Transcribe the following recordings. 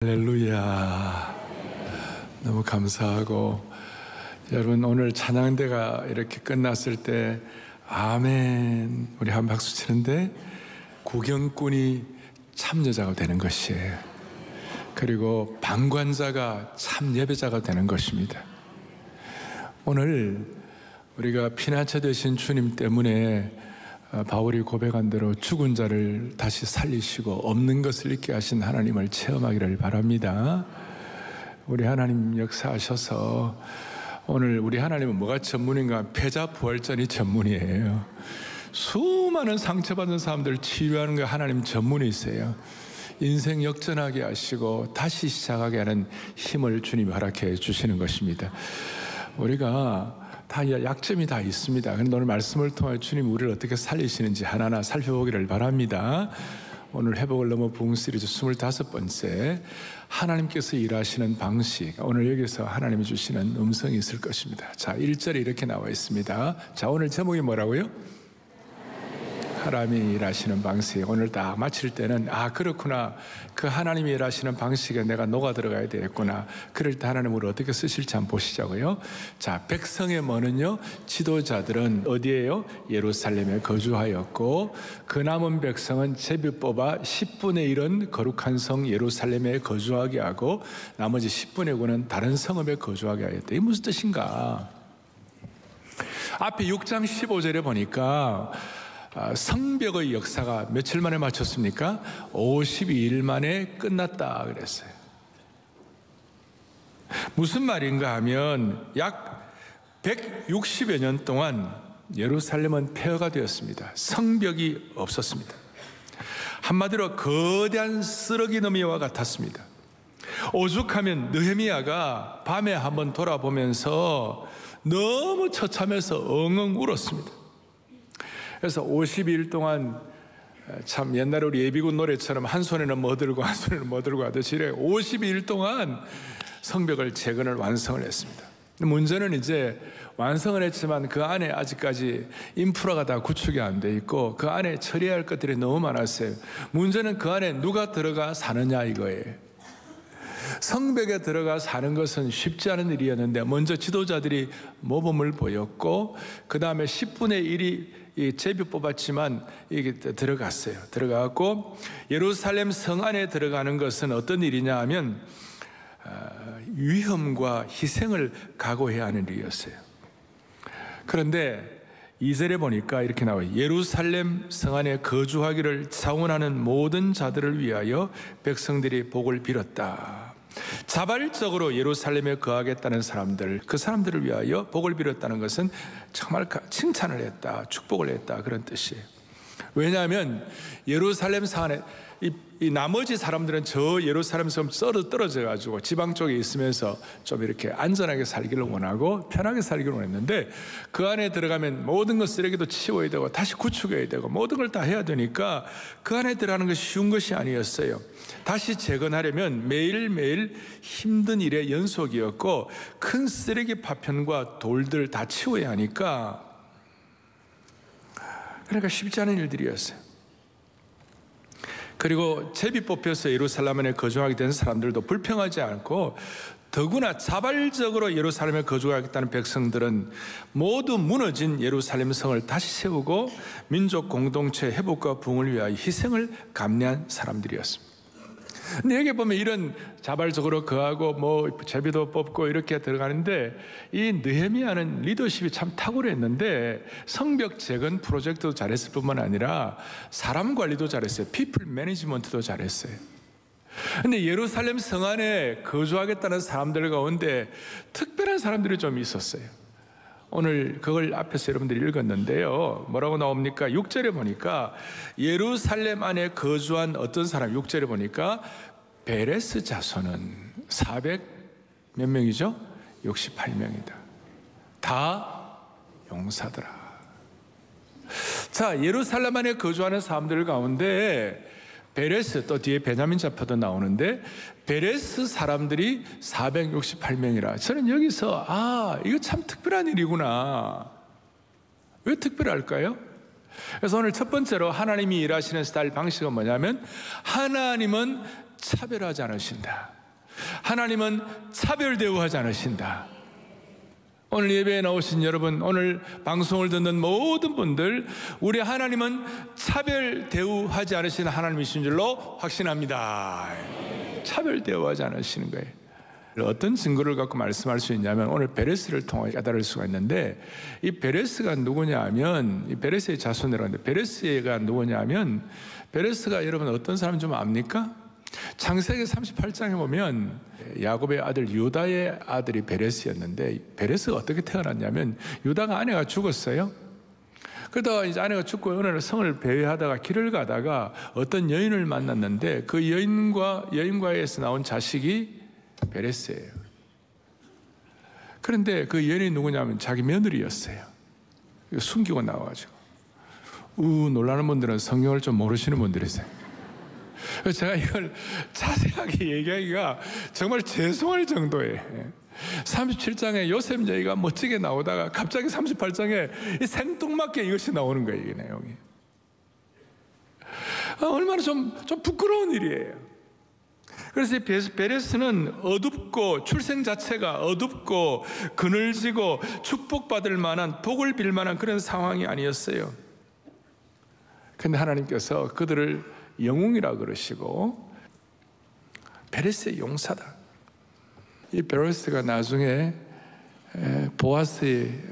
할렐루야. 너무 감사하고, 여러분 오늘 찬양대가 이렇게 끝났을 때 아멘 우리 한 박수 치는데 구경꾼이 참 여자가 되는 것이에요. 그리고 방관자가 참 예배자가 되는 것입니다. 오늘 우리가 피난처 되신 주님 때문에 바울이 고백한 대로 죽은 자를 다시 살리시고 없는 것을 있게 하신 하나님을 체험하기를 바랍니다. 우리 하나님 역사하셔서, 오늘 우리 하나님은 뭐가 전문인가? 패자부활전이 전문이에요. 수많은 상처받은 사람들을 치유하는 게 하나님 전문이세요. 인생 역전하게 하시고 다시 시작하게 하는 힘을 주님이 허락해 주시는 것입니다. 우리가 다 약점이 다 있습니다. 그런데 오늘 말씀을 통해 주님이 우리를 어떻게 살리시는지 하나하나 살펴보기를 바랍니다. 오늘 회복을 넘어 부흥 시리즈 25번째, 하나님께서 일하시는 방식. 오늘 여기서 하나님이 주시는 음성이 있을 것입니다. 자, 1절에 이렇게 나와 있습니다. 자, 오늘 제목이 뭐라고요? 하나님이 일하시는 방식. 오늘 딱 마칠 때는 그렇구나, 그 하나님이 일하시는 방식에 내가 녹아 들어가야 되겠구나. 그럴 때 하나님 우리를 어떻게 쓰실지 한번 보시자고요. 자, 백성의 뭐는요, 지도자들은 어디에요? 예루살렘에 거주하였고, 그 남은 백성은 제비 뽑아 10분의 1은 거룩한 성 예루살렘에 거주하게 하고 나머지 10분의 9는 다른 성읍에 거주하게 하였다. 이게 무슨 뜻인가? 앞에 6장 15절에 보니까 성벽의 역사가 며칠 만에 마쳤습니까? 52일 만에 끝났다 그랬어요. 무슨 말인가 하면 약 160여 년 동안 예루살렘은 폐허가 되었습니다. 성벽이 없었습니다. 한마디로 거대한 쓰레기 더미와 같았습니다. 오죽하면 느헤미야가 밤에 한번 돌아보면서 너무 처참해서 엉엉 울었습니다. 그래서 52일 동안, 참 옛날에 우리 예비군 노래처럼 한 손에는 뭐 들고 한 손에는 뭐 들고 하듯이 52일 동안 성벽을 재건을 완성을 했습니다. 문제는 이제 완성을 했지만 그 안에 아직까지 인프라가 다 구축이 안 돼 있고 그 안에 처리해야 할 것들이 너무 많았어요. 문제는 그 안에 누가 들어가 사느냐 이거예요. 성벽에 들어가 사는 것은 쉽지 않은 일이었는데 먼저 지도자들이 모범을 보였고, 그 다음에 10분의 1이 이 제비 뽑았지만 이게 들어갔어요. 들어가고 예루살렘 성 안에 들어가는 것은 어떤 일이냐 하면 위험과 희생을 각오해야 하는 일이었어요. 그런데 2절에 보니까 이렇게 나와요. 예루살렘 성 안에 거주하기를 자원하는 모든 자들을 위하여 백성들이 복을 빌었다. 자발적으로 예루살렘에 거하겠다는 사람들, 그 사람들을 위하여 복을 빌었다는 것은 정말 칭찬을 했다, 축복을 했다, 그런 뜻이에요. 왜냐하면 예루살렘 성 안에 이 나머지 사람들은 저 예루살렘 성 떨어져 가지고 지방 쪽에 있으면서 좀 이렇게 안전하게 살기를 원하고 편하게 살기를 원했는데, 그 안에 들어가면 모든 것 쓰레기도 치워야 되고 다시 구축해야 되고 모든 걸 다 해야 되니까 그 안에 들어가는 것이 쉬운 것이 아니었어요. 다시 재건하려면 매일매일 힘든 일의 연속이었고, 큰 쓰레기 파편과 돌들 다 치워야 하니까, 그러니까 쉽지 않은 일들이었어요. 그리고 제비 뽑혀서 예루살렘에 거주하게 된 사람들도 불평하지 않고, 더구나 자발적으로 예루살렘에 거주하겠다는 백성들은 모두 무너진 예루살렘 성을 다시 세우고 민족 공동체 회복과 부흥을 위하여 희생을 감내한 사람들이었습니다. 근데 여기 보면 이런 자발적으로 거하고 뭐 제비도 뽑고 이렇게 들어가는데, 이 느헤미야는 리더십이 참 탁월했는데 성벽 재건 프로젝트도 잘했을 뿐만 아니라 사람 관리도 잘했어요. 피플 매니지먼트도 잘했어요. 근데 예루살렘 성 안에 거주하겠다는 사람들 가운데 특별한 사람들이 좀 있었어요. 오늘 그걸 앞에서 여러분들이 읽었는데요. 뭐라고 나옵니까? 6절에 보니까 예루살렘 안에 거주한 어떤 사람, 6절에 보니까 베레스 자손은 400 몇 명이죠? 68명이다. 다 용사더라. 자, 예루살렘 안에 거주하는 사람들 가운데 베레스, 또 뒤에 베냐민 자파도 나오는데 베레스 사람들이 468명이라. 저는 여기서 이거 참 특별한 일이구나. 왜 특별할까요? 그래서 오늘 첫 번째로 하나님이 일하시는 스타일 방식은 뭐냐면, 하나님은 차별하지 않으신다. 하나님은 차별 대우하지 않으신다. 오늘 예배에 나오신 여러분, 오늘 방송을 듣는 모든 분들, 우리 하나님은 차별 대우하지 않으시는 하나님이신 줄로 확신합니다. 차별 대우하지 않으시는 거예요. 어떤 증거를 갖고 말씀할 수 있냐면, 오늘 베레스를 통해 깨달을 수가 있는데, 이 베레스가 누구냐 하면, 이 베레스의 자손이라는데, 베레스가 누구냐 하면, 베레스가 여러분 어떤 사람 좀 압니까? 창세기 38장에 보면 야곱의 아들 유다의 아들이 베레스였는데, 베레스가 어떻게 태어났냐면, 유다가 아내가 죽었어요. 그러다가 이제 아내가 죽고 어느 날 성을 배회하다가 길을 가다가 어떤 여인을 만났는데, 그 여인과에서 나온 자식이 베레스예요. 그런데 그 여인이 누구냐면 자기 며느리였어요. 숨기고 나와가지고. 놀라는 분들은 성경을 좀 모르시는 분들이세요. 제가 이걸 자세하게 얘기하기가 정말 죄송할 정도예요. 37장에 요셉 얘기가 멋지게 나오다가 갑자기 38장에 생뚱맞게 이것이 나오는 거예요, 이 내용이. 얼마나 좀 부끄러운 일이에요. 그래서 이 베레스는 어둡고, 출생 자체가 어둡고 그늘지고 축복받을 만한, 복을 빌 만한 그런 상황이 아니었어요. 근데 하나님께서 그들을 영웅이라 그러시고, 베레스의 용사다. 이 베레스가 나중에 보아스의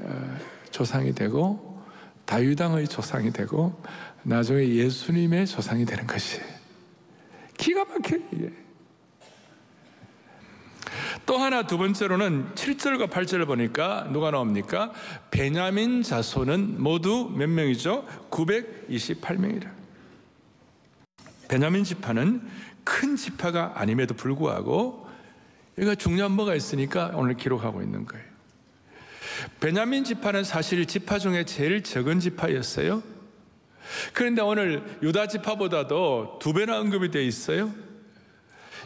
조상이 되고, 다윗왕의 조상이 되고, 나중에 예수님의 조상이 되는 것이 기가 막혀요, 이게. 또 하나, 두 번째로는 7절과 8절을 보니까 누가 나옵니까? 베냐민 자손은 모두 몇 명이죠? 928명이라. 베냐민 지파는 큰 지파가 아님에도 불구하고, 여기가 중요한 뭐가 있으니까 오늘 기록하고 있는 거예요. 베냐민 지파는 사실 지파 중에 제일 적은 지파였어요. 그런데 오늘 유다 지파보다도 2배나 언급이 되어 있어요.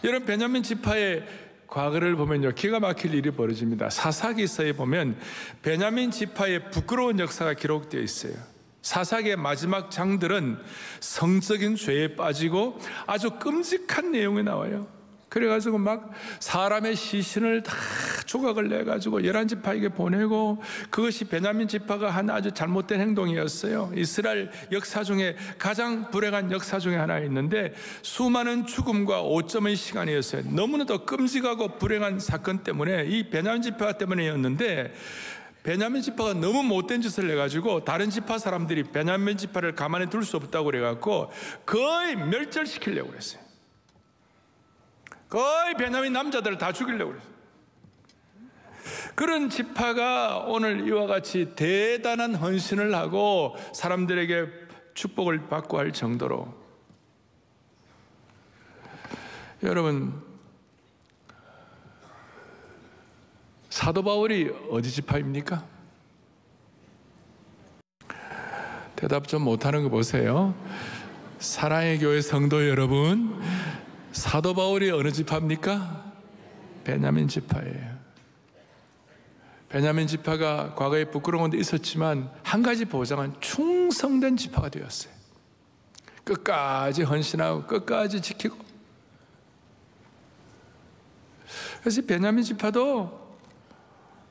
여러분, 베냐민 지파의 과거를 보면요, 기가 막힐 일이 벌어집니다. 사사기서에 보면 베냐민 지파의 부끄러운 역사가 기록되어 있어요. 사사기의 마지막 장들은 성적인 죄에 빠지고 아주 끔찍한 내용이 나와요. 그래가지고 막 사람의 시신을 다 조각을 내가지고 11지파에게 보내고, 그것이 베냐민 지파가 한 아주 잘못된 행동이었어요. 이스라엘 역사 중에 가장 불행한 역사 중에 하나 있는데, 수많은 죽음과 오점의 시간이었어요. 너무나도 끔찍하고 불행한 사건 때문에, 이 베냐민 지파 때문이었는데, 베냐민 지파가 너무 못된 짓을 해가지고 다른 지파 사람들이 베냐민 지파를 가만히 둘 수 없다고 그래갖고 거의 멸절시키려고 그랬어요. 거의 베냐민 남자들을 다 죽이려고 그랬어요. 그런 지파가 오늘 이와 같이 대단한 헌신을 하고 사람들에게 축복을 받고 할 정도로, 여러분, 사도 바울이 어디 지파입니까? 대답 좀 못하는 거 보세요. 사랑의 교회 성도 여러분, 사도 바울이 어느 지파입니까? 베냐민 지파예요. 베냐민 지파가 과거에 부끄러운 데 있었지만 한 가지 보장은 충성된 지파가 되었어요. 끝까지 헌신하고 끝까지 지키고. 그래서 베냐민 지파도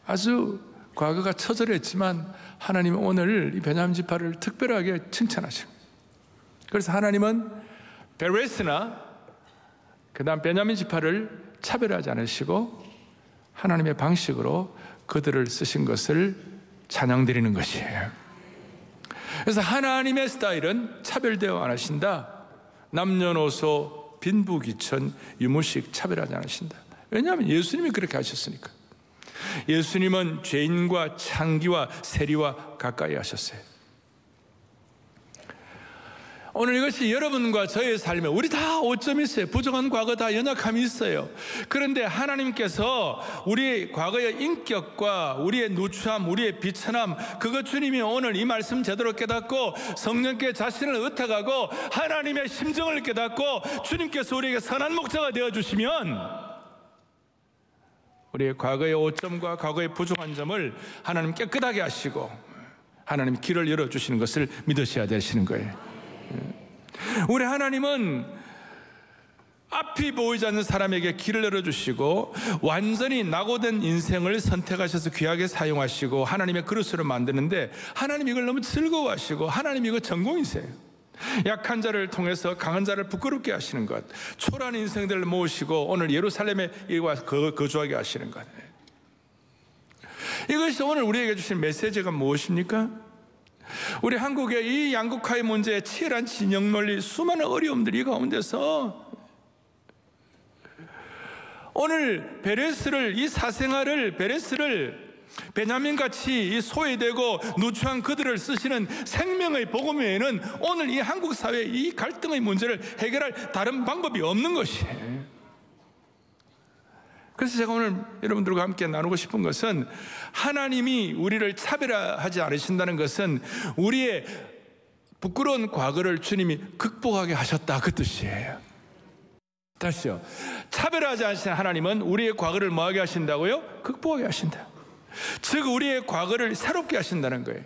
아주 과거가 처절했지만 하나님은 오늘 이 베냐민 지파를 특별하게 칭찬하시고, 그래서 하나님은 베레스나 그 다음 베냐민 지파를 차별하지 않으시고 하나님의 방식으로 그들을 쓰신 것을 찬양드리는 것이에요. 그래서 하나님의 스타일은 차별 대우 안 하신다. 남녀노소 빈부귀천 유무식 차별하지 않으신다. 왜냐하면 예수님이 그렇게 하셨으니까. 예수님은 죄인과 창기와 세리와 가까이 하셨어요. 오늘 이것이 여러분과 저의 삶에, 우리 다 오점이 있어요. 부정한 과거, 다 연약함이 있어요. 그런데 하나님께서 우리의 과거의 인격과 우리의 누추함, 우리의 비천함, 그것 주님이 오늘 이 말씀 제대로 깨닫고 성령께 자신을 의탁하고 하나님의 심정을 깨닫고 주님께서 우리에게 선한 목자가 되어주시면 우리의 과거의 오점과 과거의 부족한 점을 하나님 깨끗하게 하시고 하나님 길을 열어주시는 것을 믿으셔야 되시는 거예요. 우리 하나님은 앞이 보이지 않는 사람에게 길을 열어주시고 완전히 낙오된 인생을 선택하셔서 귀하게 사용하시고 하나님의 그릇으로 만드는데 하나님 이걸 너무 즐거워하시고 하나님 이거 전공이세요. 약한 자를 통해서 강한 자를 부끄럽게 하시는 것, 초라한 인생들을 모으시고 오늘 예루살렘에 거주하게 하시는 것. 이것이 오늘 우리에게 주신 메시지가 무엇입니까? 우리 한국의 이 양극화의 문제에 치열한 진영 논리, 수많은 어려움들이 가운데서 오늘 이 사생아를 베레스를 베냐민같이 이 소외되고 누추한 그들을 쓰시는 생명의 복음 외에는 오늘 이 한국 사회의 이 갈등의 문제를 해결할 다른 방법이 없는 것이에요. 그래서 제가 오늘 여러분들과 함께 나누고 싶은 것은 하나님이 우리를 차별화하지 않으신다는 것은 우리의 부끄러운 과거를 주님이 극복하게 하셨다, 그 뜻이에요. 다시요. 차별하지 않으신 하나님은 우리의 과거를 뭐하게 하신다고요? 극복하게 하신다. 즉 우리의 과거를 새롭게 하신다는 거예요.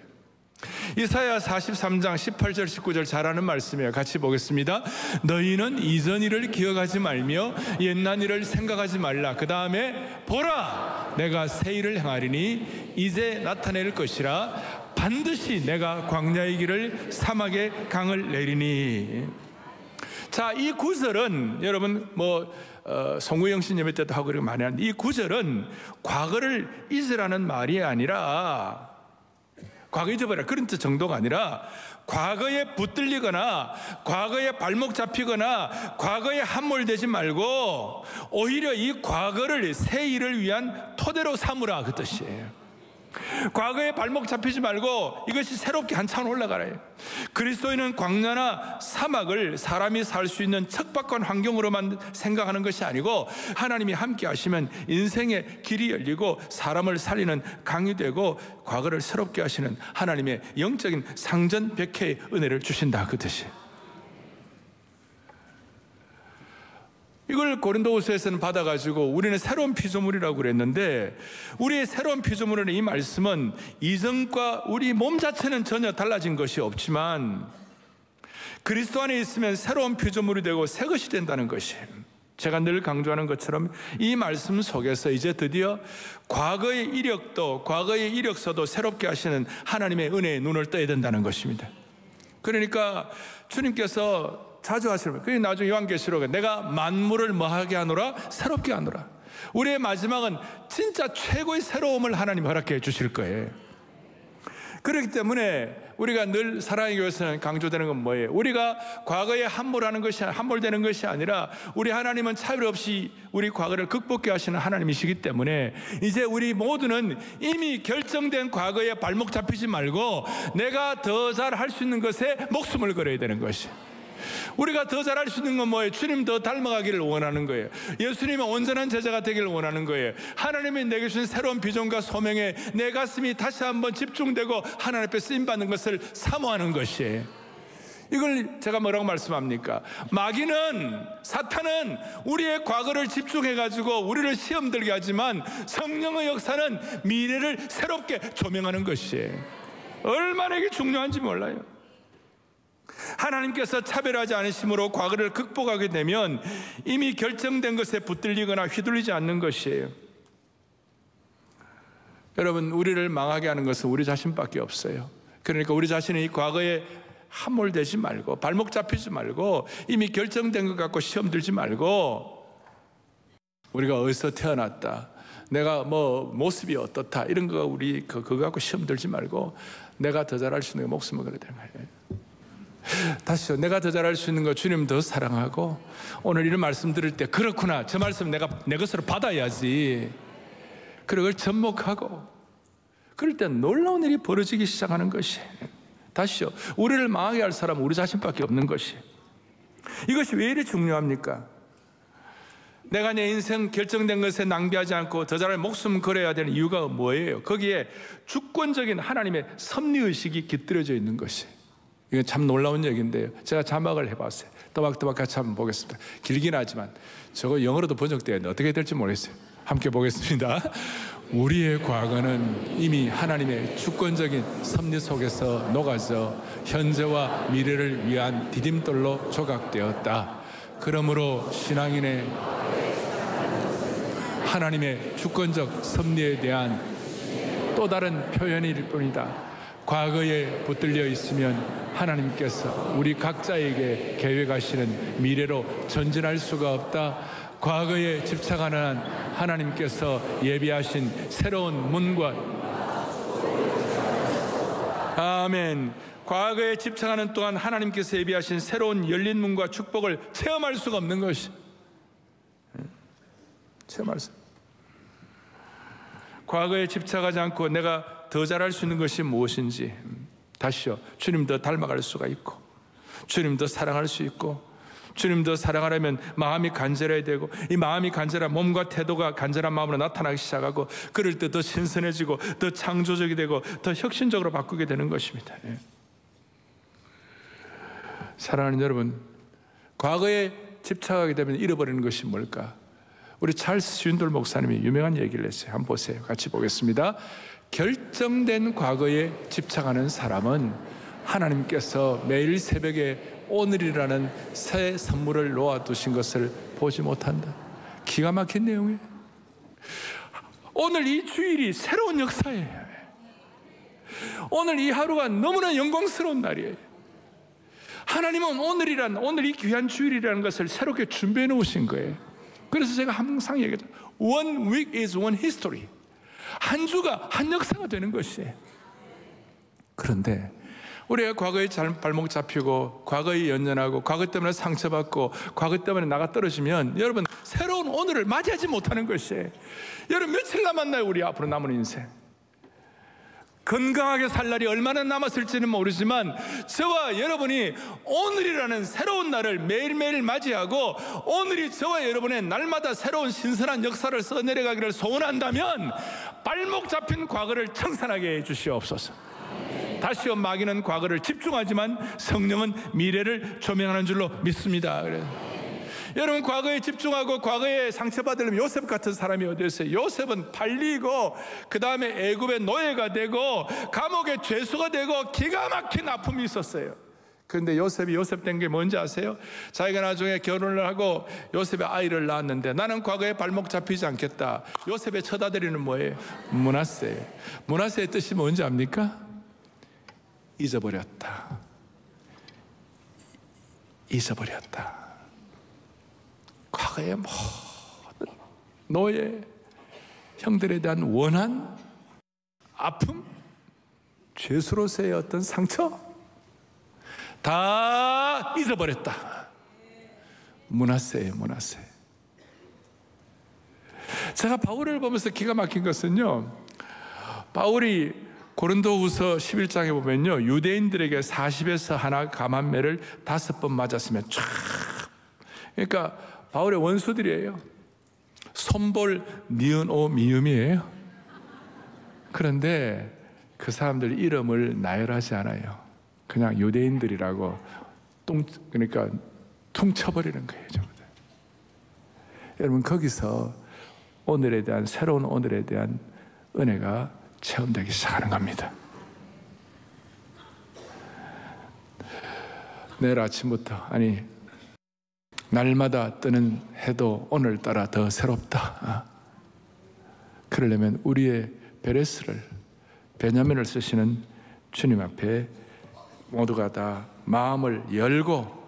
이사야 43장 18절 19절 잘 아는 말씀이에요. 같이 보겠습니다. 너희는 이전 일을 기억하지 말며 옛날 일을 생각하지 말라. 그 다음에 보라, 내가 새 일을 행하리니 이제 나타낼 것이라. 반드시 내가 광야의 길을 사막에 강을 내리니. 자, 이 구절은 여러분 송구영 씨 예배 때도 하고 그렇게 많이 하는데, 이 구절은 과거를 잊으라는 말이 아니라, 과거 잊어버려 그런 뜻 정도가 아니라 과거에 붙들리거나 과거에 발목 잡히거나 과거에 함몰되지 말고 오히려 이 과거를 새 일을 위한 토대로 삼으라, 그 뜻이에요. 과거에 발목 잡히지 말고 이것이 새롭게 한참 올라가라요. 그리스도인은 광야나 사막을 사람이 살 수 있는 척박한 환경으로만 생각하는 것이 아니고 하나님이 함께 하시면 인생의 길이 열리고 사람을 살리는 강이 되고 과거를 새롭게 하시는 하나님의 영적인 상전백회의 은혜를 주신다, 그 뜻이에요. 이걸 고린도후서에서는 받아가지고 우리는 새로운 피조물이라고 그랬는데, 우리의 새로운 피조물은 이 말씀은 이전과 우리 몸 자체는 전혀 달라진 것이 없지만 그리스도 안에 있으면 새로운 피조물이 되고 새 것이 된다는 것이에요. 제가 늘 강조하는 것처럼 이 말씀 속에서 이제 드디어 과거의 이력도 과거의 이력서도 새롭게 하시는 하나님의 은혜의 눈을 떠야 된다는 것입니다. 그러니까 주님께서 자주 하시는, 그게 나중에 요한계시록에 내가 만물을 뭐하게 하노라? 새롭게 하노라. 우리의 마지막은 진짜 최고의 새로움을 하나님 허락해 주실 거예요. 그렇기 때문에 우리가 늘 사랑의 교회에서는 강조되는 건 뭐예요? 우리가 과거에 함몰되는 것이 아니라 우리 하나님은 차별 없이 우리 과거를 극복해 하시는 하나님이시기 때문에 이제 우리 모두는 이미 결정된 과거에 발목 잡히지 말고 내가 더 잘 할 수 있는 것에 목숨을 걸어야 되는 것이에요. 우리가 더 잘할 수 있는 건 뭐예요? 주님 더 닮아가기를 원하는 거예요. 예수님의 온전한 제자가 되기를 원하는 거예요. 하나님이 내게 주신 새로운 비전과 소명에 내 가슴이 다시 한번 집중되고 하나님 앞에 쓰임받는 것을 사모하는 것이에요. 이걸 제가 뭐라고 말씀합니까? 마귀는, 사탄은 우리의 과거를 집중해가지고 우리를 시험 들게 하지만 성령의 역사는 미래를 새롭게 조명하는 것이에요. 얼마나 이게 중요한지 몰라요. 하나님께서 차별하지 않으심으로 과거를 극복하게 되면 이미 결정된 것에 붙들리거나 휘둘리지 않는 것이에요. 여러분, 우리를 망하게 하는 것은 우리 자신밖에 없어요. 그러니까 우리 자신이 이 과거에 함몰되지 말고 발목 잡히지 말고 이미 결정된 것 갖고 시험 들지 말고 우리가 어디서 태어났다, 내가 모습이 어떻다, 이런 거 우리 그거 갖고 시험 들지 말고 내가 더 잘할 수 있는 목숨을 걸어야 되는 거예요. 다시요. 내가 더 잘할 수 있는 거 주님 더 사랑하고 오늘 이런 말씀 들을 때 그렇구나, 저 말씀 내가 내 것으로 받아야지, 그걸 접목하고 그럴 때 놀라운 일이 벌어지기 시작하는 것이, 다시요, 우리를 망하게 할 사람은 우리 자신밖에 없는 것이. 이것이 왜 이리 중요합니까? 내가 내 인생 결정된 것에 낭비하지 않고 더 잘할 목숨 걸어야 되는 이유가 뭐예요? 거기에 주권적인 하나님의 섭리의식이 깃들여져 있는 것이. 이건 참 놀라운 얘기인데요. 제가 자막을 해봤어요. 또박또박 같이 한번 보겠습니다. 길긴 하지만 저거 영어로도 번역되어 있는데 어떻게 될지 모르겠어요. 함께 보겠습니다. 우리의 과거는 이미 하나님의 주권적인 섭리 속에서 녹아져 현재와 미래를 위한 디딤돌로 조각되었다. 그러므로 신앙인의 하나님의 주권적 섭리에 대한 또 다른 표현일 뿐이다. 과거에 붙들려 있으면 하나님께서 우리 각자에게 계획하시는 미래로 전진할 수가 없다. 과거에 집착하는 한 하나님께서 예비하신 새로운 문과 아멘. 과거에 집착하는 동안 하나님께서 예비하신 새로운 열린 문과 축복을 체험할 수가 없는 것이 체험할 수. 과거에 집착하지 않고 내가 더 잘할 수 있는 것이 무엇인지 다시요. 주님 더 닮아갈 수가 있고, 주님 더 사랑할 수 있고, 주님 더 사랑하려면 마음이 간절해야 되고, 이 마음이 간절한 몸과 태도가 간절한 마음으로 나타나기 시작하고, 그럴 때 더 신선해지고 더 창조적이 되고 더 혁신적으로 바꾸게 되는 것입니다. 사랑하는 여러분, 과거에 집착하게 되면 잃어버리는 것이 뭘까? 우리 찰스 스윈돌 목사님이 유명한 얘기를 했어요. 한번 보세요. 같이 보겠습니다. 결정된 과거에 집착하는 사람은 하나님께서 매일 새벽에 오늘이라는 새 선물을 놓아두신 것을 보지 못한다. 기가 막힌 내용이에요. 오늘 이 주일이 새로운 역사예요. 오늘 이 하루가 너무나 영광스러운 날이에요. 하나님은 오늘 이 귀한 주일이라는 것을 새롭게 준비해 놓으신 거예요. 그래서 제가 항상 얘기하죠. One week is one history. 한 주가 한 역사가 되는 것이에요. 그런데 우리가 과거에 발목 잡히고, 과거에 연연하고, 과거 때문에 상처받고, 과거 때문에 나가 떨어지면 여러분 새로운 오늘을 맞이하지 못하는 것이에요. 여러분 며칠 남았나요? 우리 앞으로 남은 인생. 건강하게 살 날이 얼마나 남았을지는 모르지만 저와 여러분이 오늘이라는 새로운 날을 매일매일 맞이하고, 오늘이 저와 여러분의 날마다 새로운 신선한 역사를 써내려가기를 소원한다면 발목 잡힌 과거를 청산하게 해 주시옵소서. 다시요, 마귀는 과거를 집중하지만 성령은 미래를 조명하는 줄로 믿습니다. 여러분, 과거에 집중하고 과거에 상처받으려면 요셉 같은 사람이 어디 있어요? 요셉은 팔리고 그 다음에 애굽의 노예가 되고 감옥의 죄수가 되고 기가 막힌 아픔이 있었어요. 그런데 요셉이 요셉 된 게 뭔지 아세요? 자기가 나중에 결혼을 하고 요셉의 아이를 낳았는데, 나는 과거에 발목 잡히지 않겠다. 요셉의 첫 아들이는 뭐예요? 므낫세예요. 므낫세의 뜻이 뭔지 압니까? 잊어버렸다. 잊어버렸다. 과거의 모든 노예, 형들에 대한 원한, 아픔, 죄수로서의 어떤 상처 다 잊어버렸다. 므낫세예요, 므낫세. 제가 바울을 보면서 기가 막힌 것은요, 바울이 고린도후서 11장에 보면요, 유대인들에게 40에서 하나 감한매를 5번 맞았으면 쫙, 그러니까 바울의 원수들이에요. 손볼, 니은, 오, 미음이에요. 그런데 그 사람들 이름을 나열하지 않아요. 그냥 유대인들이라고 그러니까 퉁쳐버리는 거예요, 전부 다. 여러분, 거기서 오늘에 대한, 새로운 오늘에 대한 은혜가 체험되기 시작하는 겁니다. 내일 아침부터, 아니 날마다 뜨는 해도 오늘따라 더 새롭다. 그러려면 우리의 베레스를, 베냐민을 쓰시는 주님 앞에 모두가 다 마음을 열고,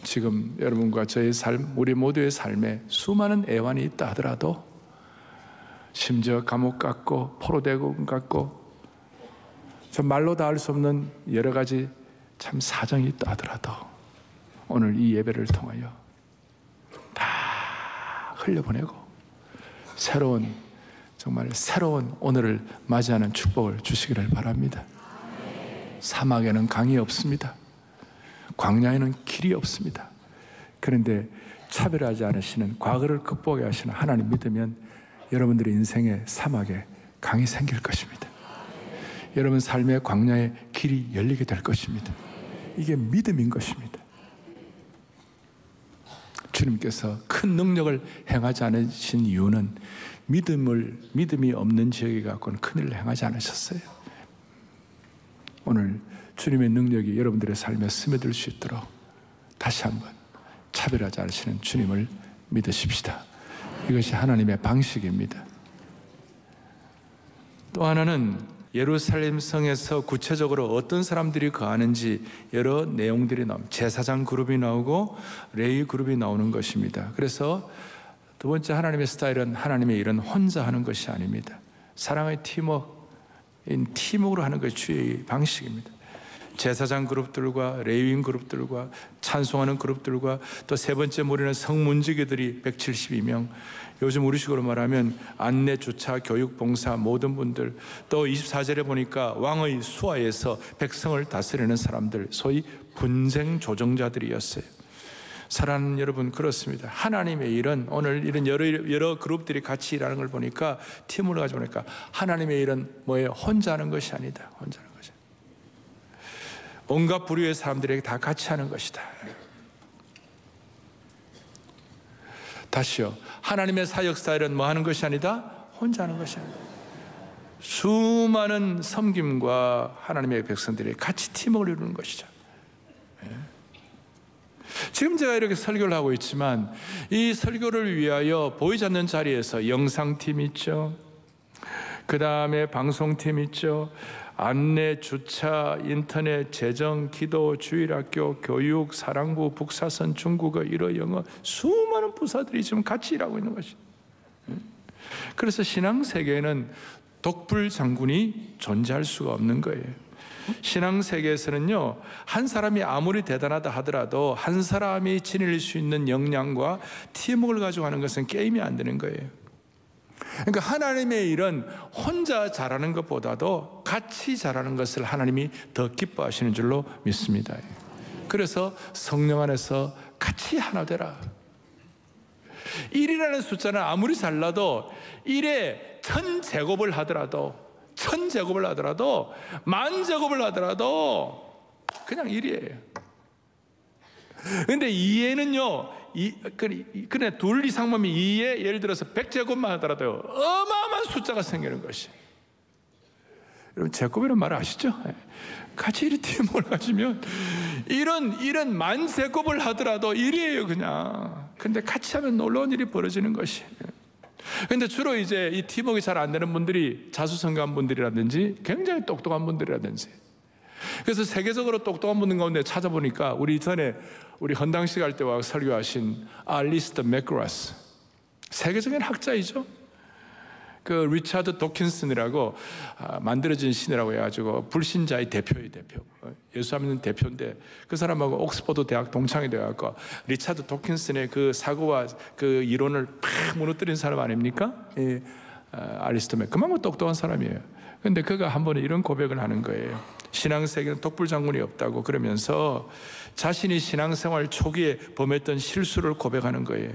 지금 여러분과 저의 삶, 우리 모두의 삶에 수많은 애환이 있다 하더라도, 심지어 감옥 같고 포로대국 같고 저 말로 다 할 수 없는 여러 가지 참 사정이 있다 하더라도, 오늘 이 예배를 통하여 다 흘려보내고 새로운, 정말 새로운 오늘을 맞이하는 축복을 주시기를 바랍니다. 사막에는 강이 없습니다. 광야에는 길이 없습니다. 그런데 차별하지 않으시는, 과거를 극복하게 하시는 하나님 믿으면 여러분들의 인생의 사막에 강이 생길 것입니다. 여러분 삶의 광야에 길이 열리게 될 것입니다. 이게 믿음인 것입니다. 주님께서 큰 능력을 행하지 않으신 이유는 믿음이 없는 지역에 갖고는 큰일을 행하지 않으셨어요. 오늘 주님의 능력이 여러분들의 삶에 스며들 수 있도록 다시 한번 차별하지 않으시는 주님을 믿으십시다. 이것이 하나님의 방식입니다. 또 하나는 예루살렘 성에서 구체적으로 어떤 사람들이 거하는지 여러 내용들이 나옵니다. 제사장 그룹이 나오고 레위 그룹이 나오는 것입니다. 그래서 두 번째 하나님의 스타일은 하나님의 일은 혼자 하는 것이 아닙니다. 사랑의 팀워크로 하는 것이 주의 방식입니다. 제사장 그룹들과 레위인 그룹들과 찬송하는 그룹들과 또 세 번째 무리는 성문지기들이 172명, 요즘 우리식으로 말하면 안내, 주차, 교육, 봉사 모든 분들, 또 24절에 보니까 왕의 수하에서 백성을 다스리는 사람들, 소위 분쟁 조정자들이었어요. 사랑하는 여러분, 그렇습니다. 하나님의 일은 오늘 이런 여러 그룹들이 같이 일하는 걸 보니까, 팀을 가지고 보니까 하나님의 일은 뭐예요? 혼자 하는 것이 아니다. 혼자 하는 것이. 온갖 부류의 사람들에게 다 같이 하는 것이다. 다시요. 하나님의 사역 스타일은 뭐 하는 것이 아니다? 혼자 하는 것이 아니다. 수많은 섬김과 하나님의 백성들이 같이 팀을 이루는 것이죠. 지금 제가 이렇게 설교를 하고 있지만 이 설교를 위하여 보이지 않는 자리에서 영상팀 있죠. 그 다음에 방송팀 있죠. 안내, 주차, 인터넷, 재정, 기도, 주일학교, 교육, 사랑부, 북사선, 중국어, 일어, 영어, 수많은 부서들이 지금 같이 일하고 있는 것이. 그래서 신앙세계에는 독불 장군이 존재할 수가 없는 거예요. 신앙세계에서는요, 한 사람이 아무리 대단하다 하더라도 한 사람이 지닐 수 있는 역량과 팀워크를 가지고 하는 것은 게임이 안 되는 거예요. 그러니까 하나님의 일은 혼자 잘하는 것보다도 같이 잘하는 것을 하나님이 더 기뻐하시는 줄로 믿습니다. 그래서 성령 안에서 같이 하나 되라. 1이라는 숫자는 아무리 잘나도 1에 1000제곱을 하더라도 1000제곱을 하더라도 10,000제곱을 하더라도 그냥 1이에요. 그런데 2에는요, 그래 둘 이상만 2에 예를 들어서 100제곱만 하더라도 어마어마한 숫자가 생기는 것이. 여러분, 제곱이라는 말 아시죠? 같이 이리 팀을 가지면 이런 10,000제곱을 하더라도 1이에요 그냥. 근데 같이 하면 놀라운 일이 벌어지는 것이. 근데 주로 이제 이 팀워크가 잘 안 되는 분들이 자수성가한 분들이라든지 굉장히 똑똑한 분들이라든지, 그래서 세계적으로 똑똑한 분들 가운데 찾아보니까 우리 전에 우리 헌당식 할 때 와 설교하신 알리스터 맥그라스, 세계적인 학자이죠. 그 리차드 도킨슨이라고 만들어진 신이라고 해가지고 불신자의 대표예요. 대표. 예수 믿는 대표인데 그 사람하고 옥스퍼드 대학 동창이 돼갖고 리차드 도킨슨의 그 사고와 그 이론을 팍 무너뜨린 사람 아닙니까? 알리스터 맥, 그만큼 똑똑한 사람이에요. 근데 그가 한 번에 이런 고백을 하는 거예요. 신앙세계는 독불장군이 없다고 그러면서 자신이 신앙생활 초기에 범했던 실수를 고백하는 거예요.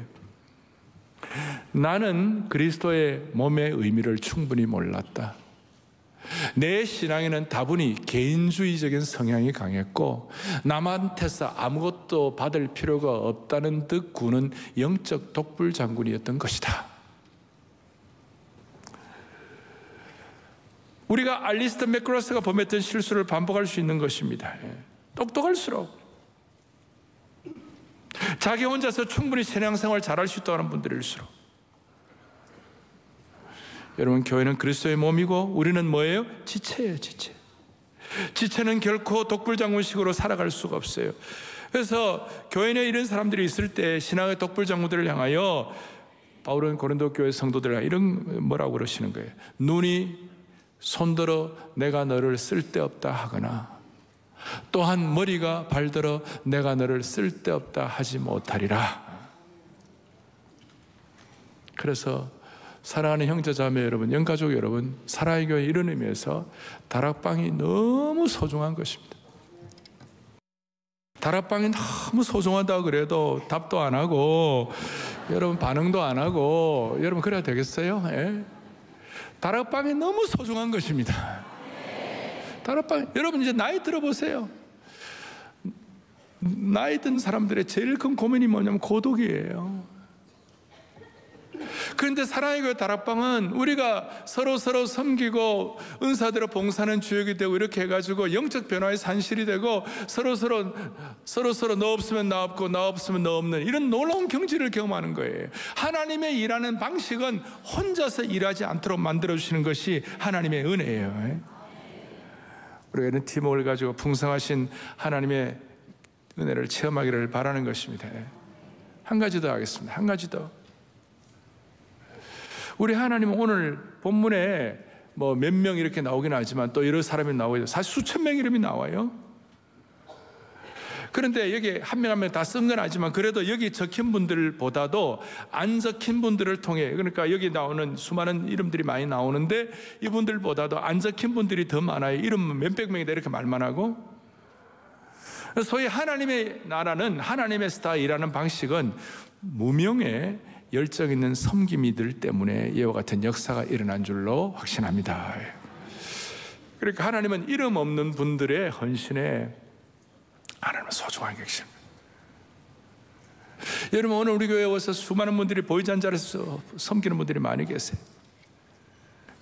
나는 그리스도의 몸의 의미를 충분히 몰랐다. 내 신앙에는 다분히 개인주의적인 성향이 강했고 남한테서 아무것도 받을 필요가 없다는 듯 구는 영적 독불장군이었던 것이다. 우리가 알리스터 맥그라스가 범했던 실수를 반복할 수 있는 것입니다. 똑똑할수록 자기 혼자서 충분히 신앙생활 잘할 수 있다는 분들일수록. 여러분, 교회는 그리스도의 몸이고 우리는 뭐예요? 지체예요. 지체. 지체는 결코 독불장군식으로 살아갈 수가 없어요. 그래서 교회에 이런 사람들이 있을 때 신앙의 독불장군들을 향하여 바울은 고린도 교회 성도들을 이런 뭐라고 그러시는 거예요. 눈이 손들어 내가 너를 쓸데없다 하거나 또한 머리가 발들어 내가 너를 쓸데없다 하지 못하리라. 그래서 사랑하는 형제자매 여러분, 영가족 여러분, 사랑의 교회 이런 의미에서 다락방이 너무 소중한 것입니다. 다락방이 너무 소중하다고 그래도 답도 안 하고 여러분 반응도 안 하고 여러분 그래야 되겠어요? 예? 다락방이 너무 소중한 것입니다. 다락방, 여러분 이제 나이 들어보세요. 나이 든 사람들의 제일 큰 고민이 뭐냐면 고독이에요. 그런데 사랑의 교회 다락방은 우리가 서로 섬기고 은사대로 봉사하는 주역이 되고 이렇게 해가지고 영적 변화의 산실이 되고 서로 너 없으면 나 없고 나 없으면 너 없는 이런 놀라운 경지를 경험하는 거예요. 하나님의 일하는 방식은 혼자서 일하지 않도록 만들어주시는 것이 하나님의 은혜예요. 우리가 이런 팀워크를 가지고 풍성하신 하나님의 은혜를 체험하기를 바라는 것입니다. 한 가지 더 하겠습니다. 한 가지 더. 우리 하나님은 오늘 본문에 뭐 몇 명 이렇게 나오긴 하지만 또 여러 사람이 나오고 사실 수천 명 이름이 나와요. 그런데 여기 한 명 한 명 다 쓴 건 아니지만 그래도 여기 적힌 분들보다도 안 적힌 분들을 통해, 그러니까 여기 나오는 수많은 이름들이 많이 나오는데 이분들보다도 안 적힌 분들이 더 많아요. 이름 몇백 명이다 이렇게 말만 하고. 소위 하나님의 나라는, 하나님의 스타일이라는 방식은 무명의 열정 있는 섬김이들 때문에 이와 같은 역사가 일어난 줄로 확신합니다. 그러니까 하나님은 이름 없는 분들의 헌신에 하나님은 소중하게 계십니다. 여러분, 오늘 우리 교회에 와서 수많은 분들이 보이지 않는 자리에서 섬기는 분들이 많이 계세요.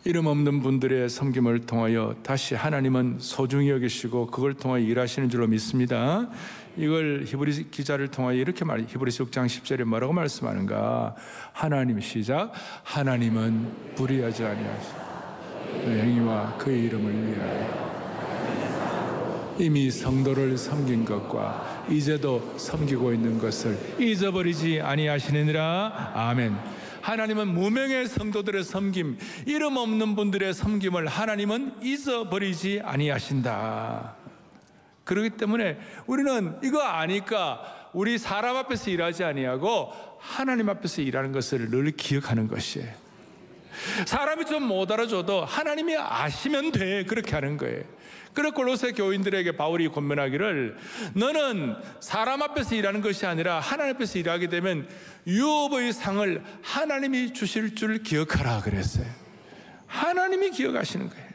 이름 없는 분들의 섬김을 통하여 다시 하나님은 소중히 여기시고 그걸 통하여 일하시는 줄로 믿습니다. 이걸 히브리 기자를 통하여 이렇게 히브리서 6장 10절에 뭐라고 말씀하는가? 하나님, 시작. 하나님은 불의하지 아니하시고 그 행위와 그의 이름을 위하여 이미 성도를 섬긴 것과 이제도 섬기고 있는 것을 잊어버리지 아니하시느니라. 아멘. 하나님은 무명의 성도들의 섬김, 이름 없는 분들의 섬김을 하나님은 잊어버리지 아니하신다. 그렇기 때문에 우리는 이거 아니까 우리 사람 앞에서 일하지 아니하고 하나님 앞에서 일하는 것을 늘 기억하는 것이에요. 사람이 좀 못 알아줘도 하나님이 아시면 돼, 그렇게 하는 거예요. 그래서 골로새 교인들에게 바울이 권면하기를, 너는 사람 앞에서 일하는 것이 아니라 하나님 앞에서 일하게 되면 유업의 상을 하나님이 주실 줄 기억하라 그랬어요. 하나님이 기억하시는 거예요.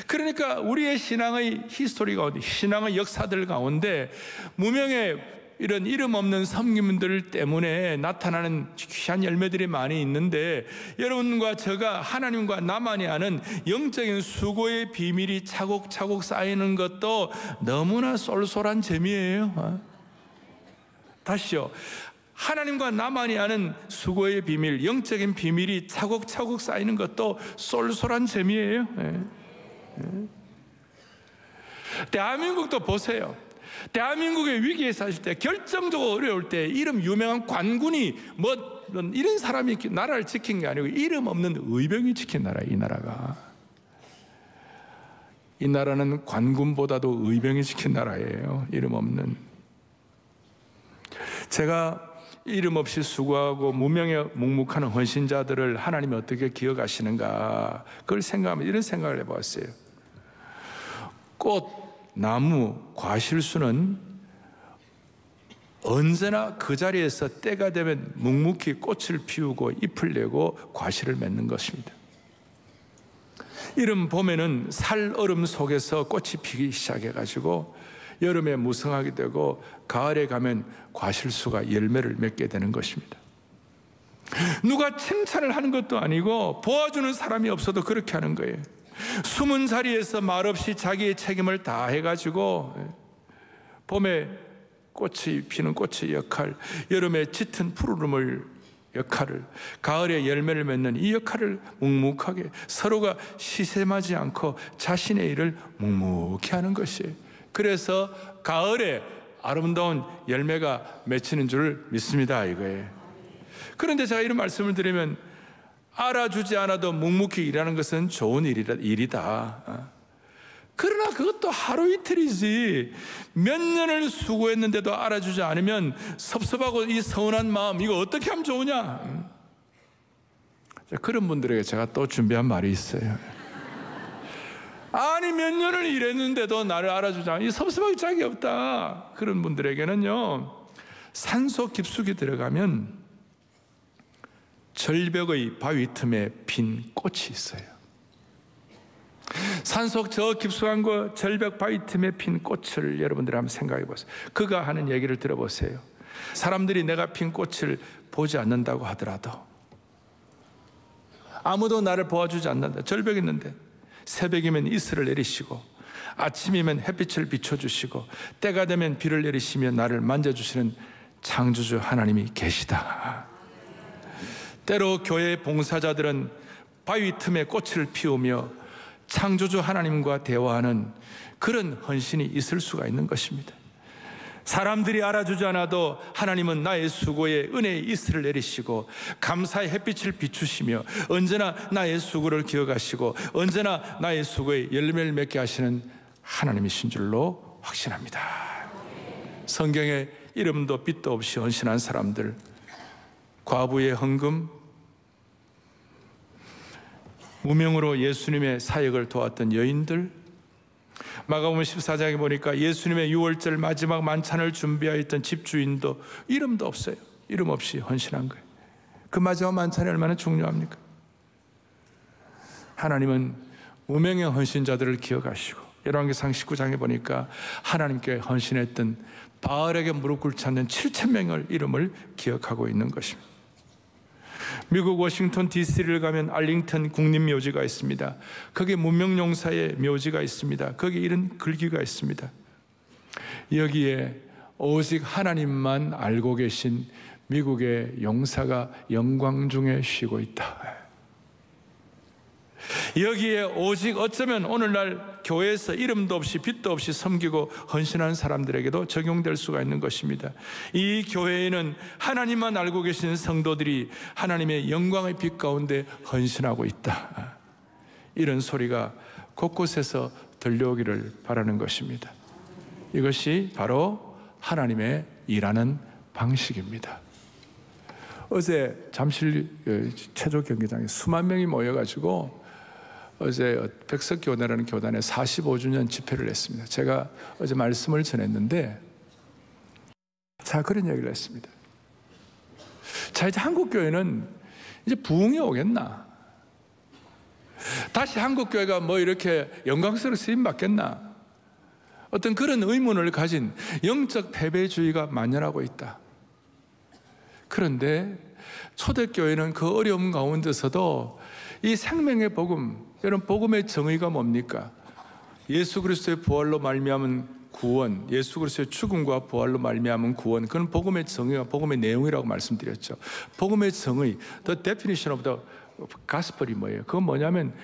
그러니까 우리의 신앙의 히스토리 가운데, 신앙의 역사들 가운데 무명의 이런 이름 없는 섬김들 때문에 나타나는 귀한 열매들이 많이 있는데, 여러분과 제가 하나님과 나만이 아는 영적인 수고의 비밀이 차곡차곡 쌓이는 것도 너무나 쏠쏠한 재미예요. 다시요. 하나님과 나만이 아는 수고의 비밀, 영적인 비밀이 차곡차곡 쌓이는 것도 쏠쏠한 재미예요. 대한민국도 보세요. 대한민국의 위기에 사실 때, 결정적으로 어려울 때 이름 유명한 관군이 뭐 이런 사람이 나라를 지킨 게 아니고 이름 없는 의병이 지킨 나라예요. 이 나라가, 이 나라는 관군보다도 의병이 지킨 나라예요. 이름 없는. 제가 이름 없이 수고하고 무명에 묵묵하는 헌신자들을 하나님이 어떻게 기억하시는가, 그걸 생각하면 이런 생각을 해봤어요. 꽃, 나무, 과실수는 언제나 그 자리에서 때가 되면 묵묵히 꽃을 피우고 잎을 내고 과실을 맺는 것입니다. 이름 봄에는 살얼음 속에서 꽃이 피기 시작해가지고 여름에 무성하게 되고 가을에 가면 과실수가 열매를 맺게 되는 것입니다. 누가 칭찬을 하는 것도 아니고 도와주는 사람이 없어도 그렇게 하는 거예요. 숨은 자리에서 말없이 자기의 책임을 다 해가지고 봄에 꽃이 피는 꽃의 역할, 여름에 짙은 푸르름을 역할을, 가을에 열매를 맺는 이 역할을 묵묵하게 서로가 시샘하지 않고 자신의 일을 묵묵히 하는 것이에요. 그래서 가을에 아름다운 열매가 맺히는 줄 믿습니다, 이거예요. 그런데 제가 이런 말씀을 드리면, 알아주지 않아도 묵묵히 일하는 것은 좋은 일이다. 그러나 그것도 하루 이틀이지, 몇 년을 수고했는데도 알아주지 않으면 섭섭하고 이 서운한 마음, 이거 어떻게 하면 좋으냐. 그런 분들에게 제가 또 준비한 말이 있어요. 아니, 몇 년을 일했는데도 나를 알아주지 않으면 섭섭하기 짝이 없다. 그런 분들에게는요, 산속 깊숙이 들어가면 절벽의 바위 틈에 핀 꽃이 있어요. 산속 저 깊숙한 곳 절벽 바위 틈에 핀 꽃을 여러분들이 한번 생각해 보세요. 그가 하는 얘기를 들어보세요. 사람들이 내가 핀 꽃을 보지 않는다고 하더라도 아무도 나를 도와주지 않는다. 절벽했는데 새벽이면 이슬을 내리시고 아침이면 햇빛을 비춰주시고 때가 되면 비를 내리시며 나를 만져주시는 창조주 하나님이 계시다. 때로 교회 봉사자들은 바위 틈에 꽃을 피우며 창조주 하나님과 대화하는 그런 헌신이 있을 수가 있는 것입니다. 사람들이 알아주지 않아도 하나님은 나의 수고에 은혜의 이슬을 내리시고 감사의 햇빛을 비추시며 언제나 나의 수고를 기억하시고 언제나 나의 수고에 열매를 맺게 하시는 하나님이신 줄로 확신합니다. 성경에 이름도 빛도 없이 헌신한 사람들, 과부의 헌금, 무명으로 예수님의 사역을 도왔던 여인들, 마가복음 14장에 보니까 예수님의 유월절 마지막 만찬을 준비하였던 집주인도 이름도 없어요. 이름 없이 헌신한 거예요. 그 마지막 만찬이 얼마나 중요합니까? 하나님은 무명의 헌신자들을 기억하시고 열왕기상 19장에 보니까 하나님께 헌신했던 바알에게 무릎 꿇지 않는 7,000명의 이름을 기억하고 있는 것입니다. 미국 워싱턴 DC를 가면 알링턴 국립묘지가 있습니다. 거기에 문명용사의 묘지가 있습니다. 거기에 이런 글귀가 있습니다. 여기에 오직 하나님만 알고 계신 미국의 용사가 영광 중에 쉬고 있다. 여기에 오직 어쩌면 오늘날 교회에서 이름도 없이 빛도 없이 섬기고 헌신하는 사람들에게도 적용될 수가 있는 것입니다. 이 교회에는 하나님만 알고 계시는 성도들이 하나님의 영광의 빛 가운데 헌신하고 있다. 이런 소리가 곳곳에서 들려오기를 바라는 것입니다. 이것이 바로 하나님의 일하는 방식입니다. 어제 잠실 체조 경기장에 수만 명이 모여가지고 어제 백석교단이라는 교단에 45주년 집회를 했습니다. 제가 어제 말씀을 전했는데 자, 그런 얘기를 했습니다. 자, 이제 한국교회는 이제 부흥이 오겠나? 다시 한국교회가 뭐 이렇게 영광스러운 쓰임 받겠나? 어떤 그런 의문을 가진 영적 패배주의가 만연하고 있다. 그런데 초대교회는 그 어려움 가운데서도 이 생명의 복음, 여러분 복음의 정의가 뭡니까? 예수 그리스도의 부활로 말미암은 구원, 예수 그리스도의 죽음과 부활로 말미암은 구원, 그건 복음의 정의와 복음의 내용이라고 말씀드렸죠. 복음의 정의, the definition of the gospel이 뭐예요? 그건 뭐냐면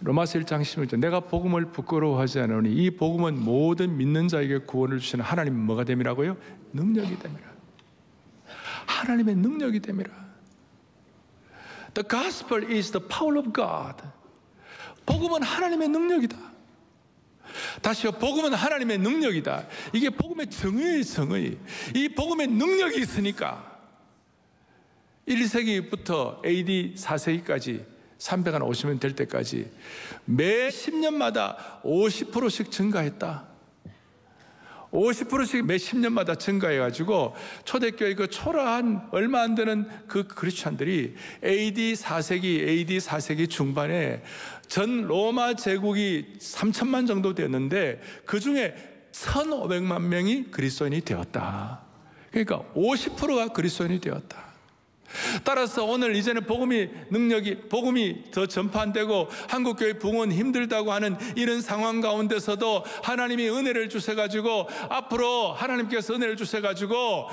로마서 1장 16절, 내가 복음을 부끄러워하지 않으니 이 복음은 모든 믿는 자에게 구원을 주시는 하나님의 뭐가 됨이라고요? 능력이 됨이라. 하나님의 능력이 됨이라. The gospel is the power of God. 복음은 하나님의 능력이다. 다시요, 복음은 하나님의 능력이다. 이게 복음의 정의의 정의. 이 복음의 능력이 있으니까 1세기부터 AD 4세기까지 350년 될 때까지 매 10년마다 50%씩 증가했다. 50%씩 매 10년마다 증가해가지고 초대교회 그 초라한 얼마 안 되는 그 크리스찬들이 AD 4세기 중반에 전 로마 제국이 3천만 정도 되었는데 그 중에 1,500만 명이 그리스도인이 되었다. 그러니까 50%가 그리스도인이 되었다. 따라서 오늘 이제는 복음이 더 전파되고 한국교회 부흥은 힘들다고 하는 이런 상황 가운데서도 하나님이 은혜를 주셔가지고 앞으로 하나님께서 은혜를 주셔가지고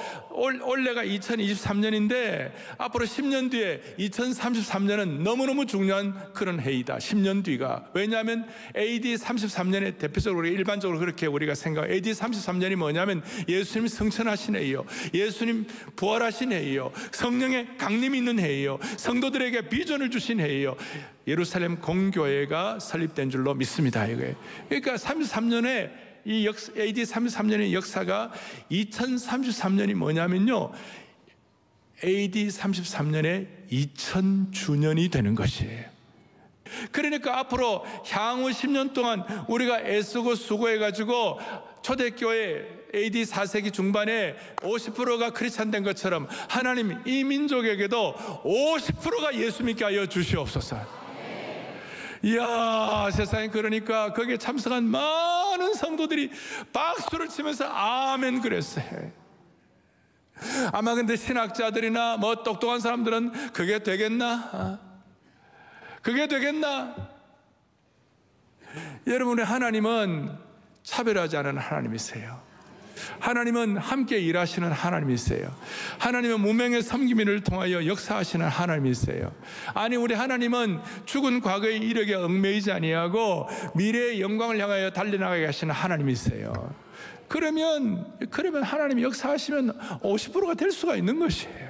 올해가 2023년인데 앞으로 10년 뒤에 2033년은 너무너무 중요한 그런 해이다. 10년 뒤가. 왜냐하면 AD 33년에 대표적으로 일반적으로 그렇게 우리가 생각, AD 33년이 뭐냐면 예수님 성천하신 해이요, 예수님 부활하신 해이요, 성령의 강림이 있는 해예요. 성도들에게 비전을 주신 해예요. 예루살렘 공교회가 설립된 줄로 믿습니다. 이거예요. 그러니까 33년에 이 AD 33년의 역사가 2033년이 뭐냐면요, AD 33년에 2000주년이 되는 것이에요. 그러니까 앞으로 향후 10년 동안 우리가 애쓰고 수고해가지고 초대교회 AD 4세기 중반에 50%가 크리스찬 된 것처럼 하나님 이 민족에게도 50%가 예수 믿게 하여 주시옵소서. 이야, 세상에, 그러니까 거기에 참석한 많은 성도들이 박수를 치면서 아멘 그랬어요. 아마 근데 신학자들이나 뭐 똑똑한 사람들은 그게 되겠나? 그게 되겠나? 여러분의 하나님은 차별하지 않은 하나님이세요. 하나님은 함께 일하시는 하나님이세요. 하나님은 무명의 섬김을 통하여 역사하시는 하나님이세요. 아니, 우리 하나님은 죽은 과거의 이력에 얽매이지 아니하고 미래의 영광을 향하여 달려나가게 하시는 하나님이세요. 그러면 하나님이 역사하시면 50%가 될 수가 있는 것이에요.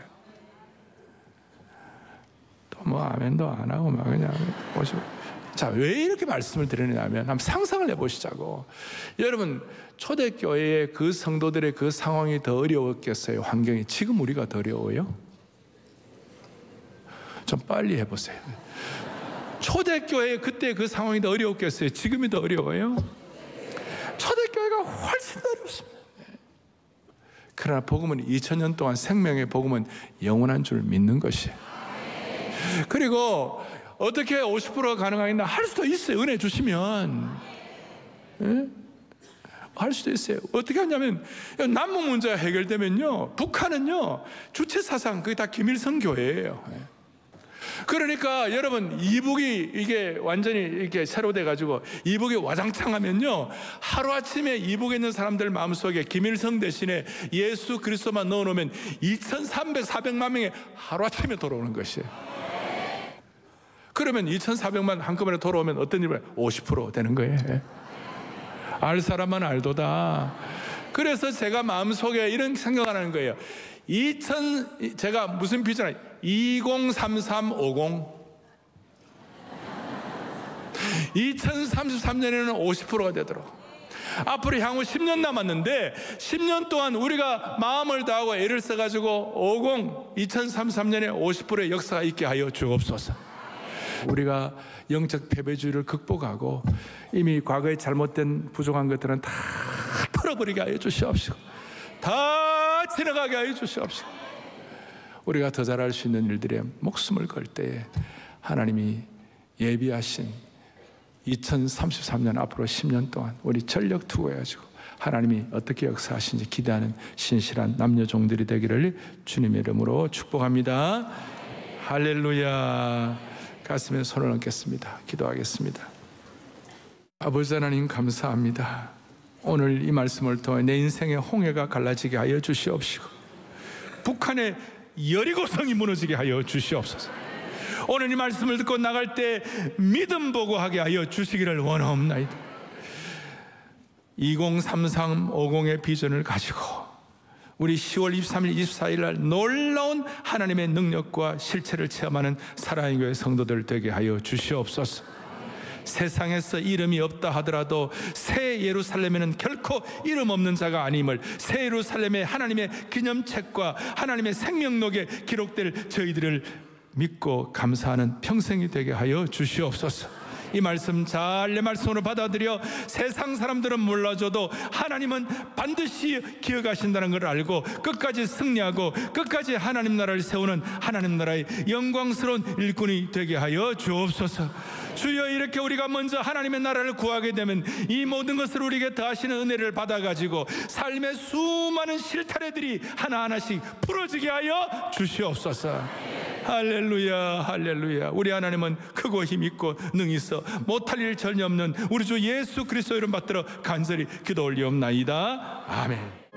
또 뭐 아멘도 안 하고 막 그냥 50%. 자, 왜 이렇게 말씀을 드리냐면 한번 상상을 해보시자고. 여러분, 초대교회의 그 성도들의 그 상황이 더 어려웠겠어요? 환경이 지금 우리가 더 어려워요? 좀 빨리 해보세요. 초대교회의 그때 그 상황이 더 어려웠겠어요? 지금이 더 어려워요? 초대교회가 훨씬 더 어렵습니다. 그러나 복음은 2000년 동안 생명의 복음은 영원한 줄 믿는 것이에요. 그리고 어떻게 50%가 가능하겠나? 할 수도 있어요. 은혜 주시면. 예? 할 수도 있어요. 어떻게 하냐면 남북 문제가 해결되면요, 북한은요 주체 사상 그게 다 김일성 교회예요. 그러니까 여러분, 이북이 이게 완전히 이렇게 새로 돼가지고 이북이 와장창하면요, 하루아침에 이북에 있는 사람들 마음속에 김일성 대신에 예수 그리스도만 넣어놓으면 2,300, 400만 명이 하루아침에 돌아오는 것이에요. 그러면 2,400만 한꺼번에 돌아오면 어떤 일이 50% 되는 거예요. 알 사람만 알도다. 그래서 제가 마음속에 이런 생각을 하는 거예요. 제가 무슨 비전을 203350 2033년에는 50%가 되도록, 앞으로 향후 10년 남았는데 10년 동안 우리가 마음을 다하고 애를 써가지고 2033년에 50%의 역사가 있게 하여 주옵소서. 우리가 영적 패배주의를 극복하고 이미 과거에 잘못된 부족한 것들은 다 털어버리게 하여 주시옵시고, 다 지나가게 하여 주시옵시고, 우리가 더 잘할 수 있는 일들에 목숨을 걸 때에 하나님이 예비하신 2033년 앞으로 10년 동안 우리 전력 투구해가지고 하나님이 어떻게 역사하시는지 기대하는 신실한 남녀 종들이 되기를 주님의 이름으로 축복합니다. 할렐루야. 가슴에 손을 얹겠습니다. 기도하겠습니다. 아버지 하나님, 감사합니다. 오늘 이 말씀을 통해 내 인생의 홍해가 갈라지게 하여 주시옵시고, 북한의 여리고성이 무너지게 하여 주시옵소서. 오늘 이 말씀을 듣고 나갈 때 믿음 보고하게 하여 주시기를 원하옵나이다. 203350의 비전을 가지고 우리 10월 23일, 24일 날 놀라운 하나님의 능력과 실체를 체험하는 사랑의 교회 성도들 되게 하여 주시옵소서. 세상에서 이름이 없다 하더라도 새 예루살렘에는 결코 이름 없는 자가 아님을, 새 예루살렘의 하나님의 기념책과 하나님의 생명록에 기록될 저희들을 믿고 감사하는 평생이 되게 하여 주시옵소서. 이 말씀 잘 내 말씀으로 받아들여 세상 사람들은 몰라줘도 하나님은 반드시 기억하신다는 걸 알고 끝까지 승리하고 끝까지 하나님 나라를 세우는 하나님 나라의 영광스러운 일꾼이 되게 하여 주옵소서. 주여, 이렇게 우리가 먼저 하나님의 나라를 구하게 되면 이 모든 것을 우리에게 더하시는 은혜를 받아가지고 삶의 수많은 실타래들이 하나하나씩 풀어지게 하여 주시옵소서. 할렐루야, 할렐루야. 우리 하나님은 크고 힘있고 능히 있어 못할 일 전혀 없는 우리 주 예수 그리스도 이름 받들어 간절히 기도 올리옵나이다. 아멘.